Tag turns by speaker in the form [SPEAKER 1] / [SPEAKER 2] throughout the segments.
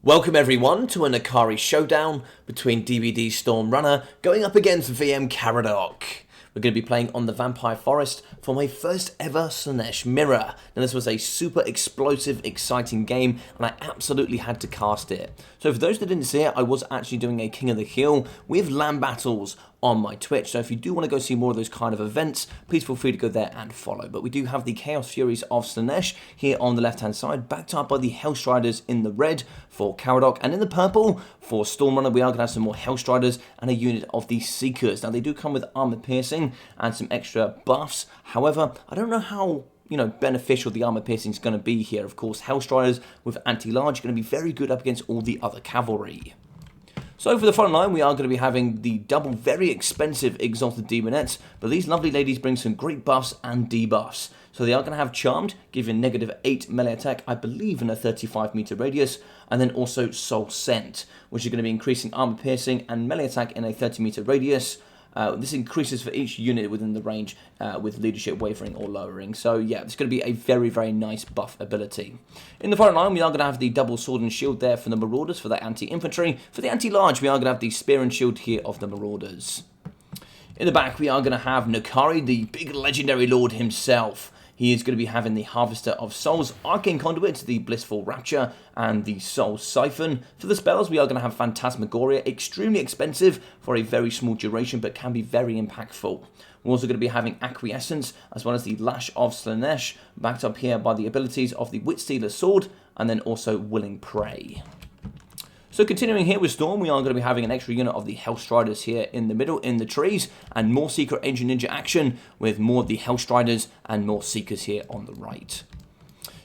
[SPEAKER 1] Welcome everyone to a Nakari showdown between DBD Storm Runner going up against VM Caradoc. We're going to be playing on the Vampire Forest for my first ever Slaanesh mirror. Now this was a super explosive, exciting game and I absolutely had to cast it. So for those that didn't see it, I was actually doing a King of the Hill with LAN battles on my Twitch, so if you do want to go see more of those kind of events, please feel free to go there and follow. But we do have the Chaos Furies of Slaanesh here on the left hand side, backed up by the Hellstriders in the red for Caradoc, and in the purple for Stormrunner we are going to have some more Hellstriders and a unit of the Seekers. Now they do come with armor piercing and some extra buffs, however I don't know how beneficial the armor piercing is going to be here. Of course, Hellstriders with anti-large are going to be very good up against all the other cavalry. So for the front line, we are going to be having the double very expensive Exalted Demonettes, but these lovely ladies bring some great buffs and debuffs. So they are going to have Charmed, giving -8 melee attack, I believe in a 35 meter radius, and then also Soul Scent, which is going to be increasing armor piercing and melee attack in a 30 meter radius. This increases for each unit within the range with leadership wavering or lowering. So yeah, it's going to be a very, very nice buff ability. In the front line, we are going to have the double sword and shield there for the Marauders for the anti-infantry. For the anti-large, we are going to have the spear and shield here of the Marauders. In the back, we are going to have Nakari, the big legendary lord himself. He is going to be having the Harvester of Souls, Arcane Conduit, the Blissful Rapture, and the Soul Siphon. For the spells, we are going to have Phantasmagoria, extremely expensive for a very small duration, but can be very impactful. We're also going to be having Acquiescence, as well as the Lash of Slaanesh, backed up here by the abilities of the Witstealer Sword, and then also Willing Prey. So continuing here with Storm, we are going to be having an extra unit of the Hellstriders here in the middle in the trees, and more Secret Agent Ninja action with more of the Hellstriders and more Seekers here on the right.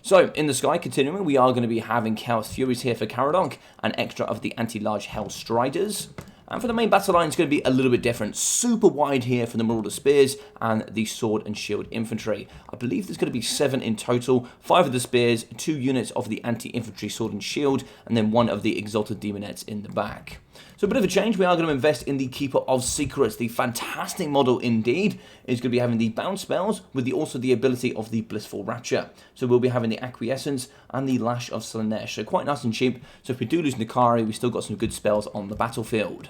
[SPEAKER 1] So in the sky, continuing, we are going to be having Chaos Furies here for Caradoc, and extra of the anti-large Hellstriders. And for the main battle line, it's going to be a little bit different. Super wide here for the Marauder Spears and the Sword and Shield Infantry. I believe there's going to be 7 in total. 5 of the Spears, 2 units of the Anti-Infantry Sword and Shield, and then 1 of the Exalted Demonettes in the back. So a bit of a change, we are going to invest in the Keeper of Secrets. The fantastic model indeed is going to be having the bounce spells with also the ability of the Blissful Rapture. So we'll be having the Acquiescence and the Lash of Slaanesh. So quite nice and cheap. So if we do lose Nakari, we still got some good spells on the battlefield.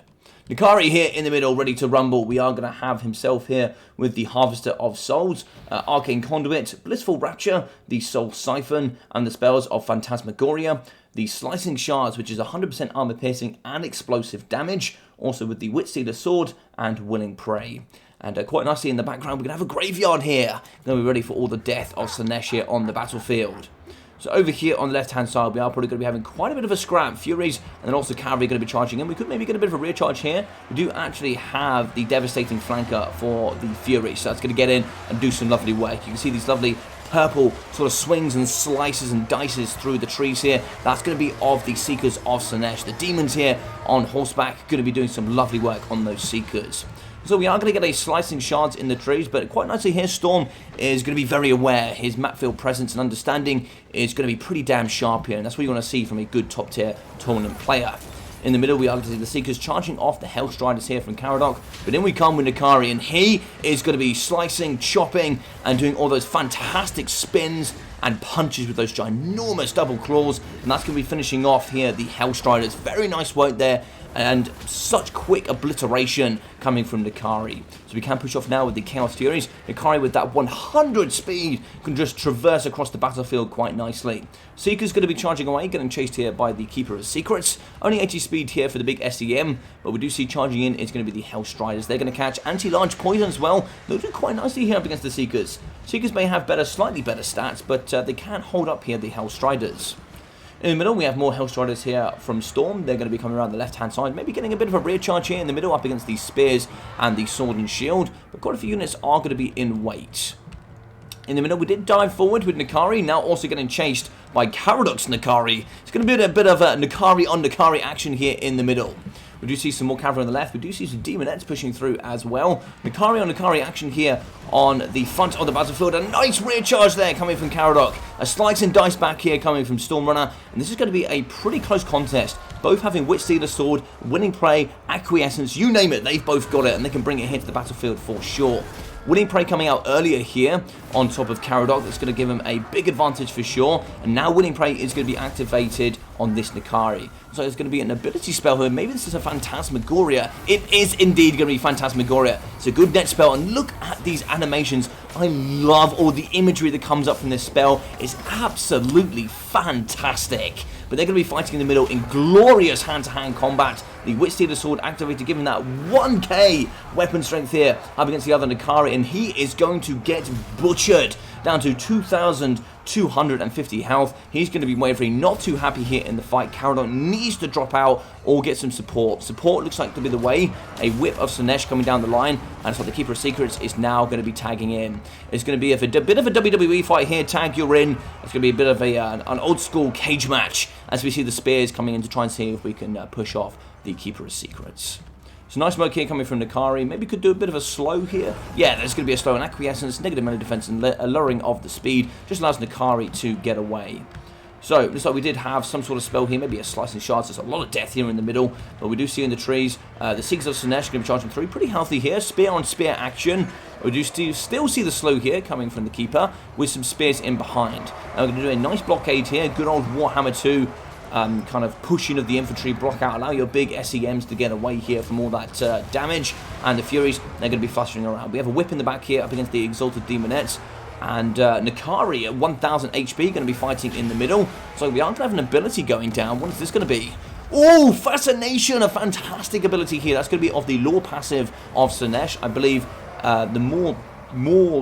[SPEAKER 1] Nakari here in the middle, ready to rumble. We are going to have himself here with the Harvester of Souls, Arcane Conduit, Blissful Rapture, the Soul Siphon, and the spells of Phantasmagoria, the Slicing Shards, which is 100% armor piercing and explosive damage, also with the Witstealer Sword and Willing Prey. And quite nicely in the background, we're going to have a graveyard here. Going to be ready for all the death of Slaanesh here on the battlefield. So over here on the left-hand side, we are probably going to be having quite a bit of a scrap. Furies and then also Cavalry going to be charging in. We could maybe get a bit of a rear charge here. We do actually have the devastating flanker for the Furies, so that's going to get in and do some lovely work. You can see these lovely purple sort of swings and slices and dices through the trees here. That's going to be of the Seekers of Slaanesh. The demons here on horseback going to be doing some lovely work on those Seekers. So we are going to get a Slicing Shards in the trees, but quite nicely here, Storm is going to be very aware. His map field presence and understanding is going to be pretty damn sharp here, and that's what you want to see from a good top-tier tournament player. In the middle, we are going to see the Seekers charging off the Hellstriders here from Caradoc, but in we come with Nakari, and he is going to be slicing, chopping, and doing all those fantastic spins and punches with those ginormous double claws, and that's going to be finishing off here the Hellstriders. Very nice work there, and such quick obliteration coming from Nakari. So we can push off now with the Chaos Furies. Nakari with that 100 speed can just traverse across the battlefield quite nicely. Seeker's going to be charging away, getting chased here by the Keeper of Secrets. Only 80 speed here for the big SEM, but we do see charging in is going to be the Hellstriders. They're going to catch anti-large poison as well. They'll do quite nicely here up against the Seekers. Seekers may have slightly better stats, but they can hold up here the Hellstriders. In the middle, we have more Hellstriders here from Storm. They're going to be coming around the left-hand side, maybe getting a bit of a rear charge here in the middle up against the Spears and the Sword and Shield, but quite a few units are going to be in wait. In the middle, we did dive forward with Nakari, now also getting chased by Caradoc's Nakari. It's going to be a bit of a Nakari on Nakari action here in the middle. We do see some more cavalry on the left. We do see some Demonettes pushing through as well. Nakari on Nakari action here on the front of the battlefield. A nice rear charge there coming from Caradoc. A slice and dice back here coming from Stormrunner. And this is going to be a pretty close contest. Both having Witstealer Sword, Willing Prey, Acquiescence, you name it. They've both got it and they can bring it here to the battlefield for sure. Winning Prey coming out earlier here on top of Caradoc. That's going to give him a big advantage for sure. And now Winning Prey is going to be activated on this Nakari. So there's going to be an ability spell here. Maybe this is a Phantasmagoria. It is indeed going to be Phantasmagoria. It's a good net spell. And look at these animations. I love all the imagery that comes up from this spell. It's absolutely fantastic. But they're going to be fighting in the middle in glorious hand-to-hand combat. The Witstealer Sword activated, giving that 1k weapon strength here up against the other Nakari. And he is going to get butchered down to 2,250 health. He's going to be wavering, not too happy here in the fight. Caradoc needs to drop out or get some support. Support looks like to be the way. A whip of Slaanesh coming down the line, and so the Keeper of Secrets is now going to be tagging in. It's going to be a bit of a WWE fight here. Tag, you're in. It's going to be a bit of an old school cage match as we see the spears coming in to try and see if we can push off the Keeper of Secrets. So nice smoke here coming from Nakari. Maybe could do a bit of a slow here. Yeah, there's going to be a slow and acquiescence, negative melee defense, and a lowering of the speed. Just allows Nakari to get away. So, looks like we did have some sort of spell here, maybe a slicing shards. There's a lot of death here in the middle, but we do see in the trees, the Seekers of Slaanesh going to be charging through. Pretty healthy here, spear on spear action. We do still see the slow here coming from the Keeper, with some spears in behind. Now we're going to do a nice blockade here, good old Warhammer 2. Kind of pushing of the infantry, block out, allow your big SEMs to get away here from all that damage, and the Furies, they're going to be flustering around. We have a whip in the back here up against the Exalted Demonettes, and Nakari at 1000 HP going to be fighting in the middle, so we are going to have an ability going down. What is this going to be? Oh, Fascination, a fantastic ability here. That's going to be of the lore passive of Slaanesh. I believe the more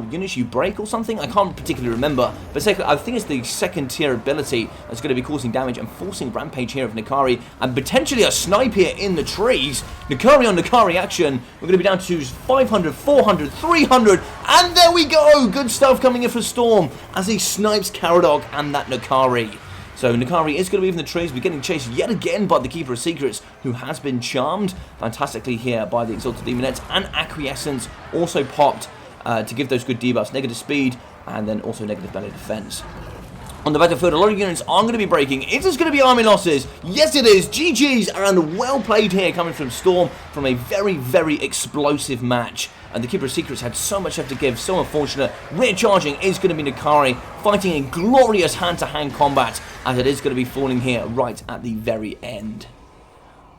[SPEAKER 1] units you break or something, I can't particularly remember, but I think it's the second tier ability that's going to be causing damage and forcing Rampage here of Nakari, and potentially a snipe here in the trees. Nakari on Nakari action. We're going to be down to 500, 400, 300, and there we go! Good stuff coming in for Storm as he snipes Caradoc and that Nakari. So Nakari is going to be in the trees. We're getting chased yet again by the Keeper of Secrets, who has been charmed fantastically here by the Exalted Demonettes, and Acquiescence also popped to give those good debuffs, negative speed, and then also negative melee defense. On the battlefield, a lot of units are going to be breaking. It is going to be army losses. Yes, it is. GG's, and well played here coming from Storm from a very, very explosive match. And the Keeper of Secrets had so much left to give, so unfortunate. Rear charging is going to be Nakari, fighting in glorious hand-to-hand combat, as it is going to be falling here right at the very end.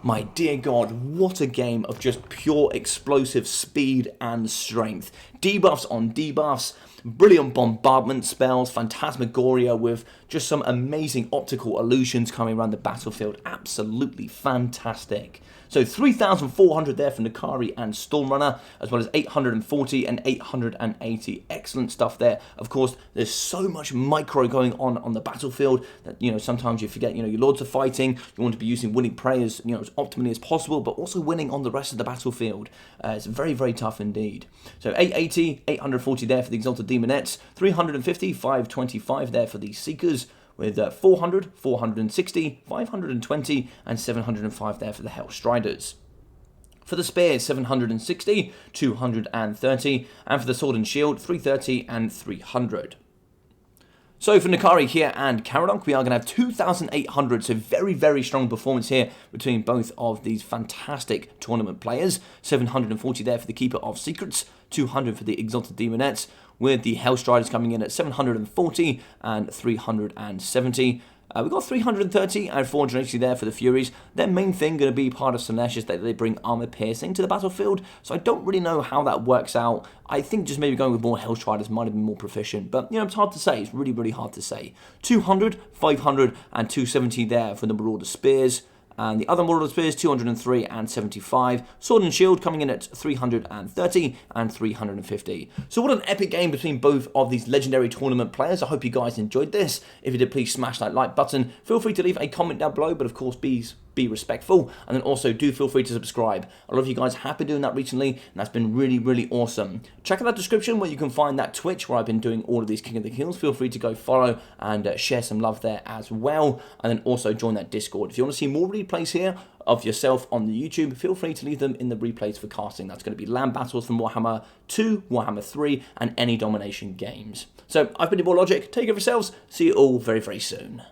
[SPEAKER 1] My dear God, what a game of just pure explosive speed and strength. Debuffs on debuffs, brilliant bombardment spells, Phantasmagoria with just some amazing optical illusions coming around the battlefield. Absolutely fantastic. So 3,400 there for Nakari and Stormrunner, as well as 840 and 880. Excellent stuff there. Of course, there's so much micro going on the battlefield that, sometimes you forget, your lords are fighting. You want to be using Winning Prey as, as optimally as possible, but also winning on the rest of the battlefield. It's very, very tough indeed. So 880, 840 there for the Exalted Demonettes, 350, 525 there for the Seekers, with 400, 460, 520, and 705 there for the Hellstriders. For the Spears, 760, 230, and for the Sword and Shield, 330 and 300. So for Nakari here and Caradoc, we are going to have 2,800, so very, very strong performance here between both of these fantastic tournament players. 740 there for the Keeper of Secrets, 200 for the Exalted Demonettes, with the Hellstriders coming in at 740 and 370. We've got 330 and 480 there for the Furies. Their main thing going to be part of Slaanesh is that they bring armor piercing to the battlefield, so I don't really know how that works out. I think just maybe going with more Hellstriders might have been more proficient, but it's hard to say. It's really, really hard to say. 200, 500 and 270 there for the Marauder Spears. And the other Marauder Spears, 203 and 75. Sword and Shield coming in at 330 and 350. So what an epic game between both of these legendary tournament players. I hope you guys enjoyed this. If you did, please smash that like button. Feel free to leave a comment down below, but of course be respectful, and then also do feel free to subscribe. A lot of you guys have been doing that recently, and that's been really, really awesome. Check out that description where you can find that Twitch where I've been doing all of these King of the Kills. Feel free to go follow and share some love there as well, and then also join that Discord. If you want to see more replays here of yourself on the YouTube, feel free to leave them in the replays for casting. That's going to be land battles from Warhammer 2, Warhammer 3, and any domination games. So I've been your boy Logic. Take care of yourselves. See you all very, very soon.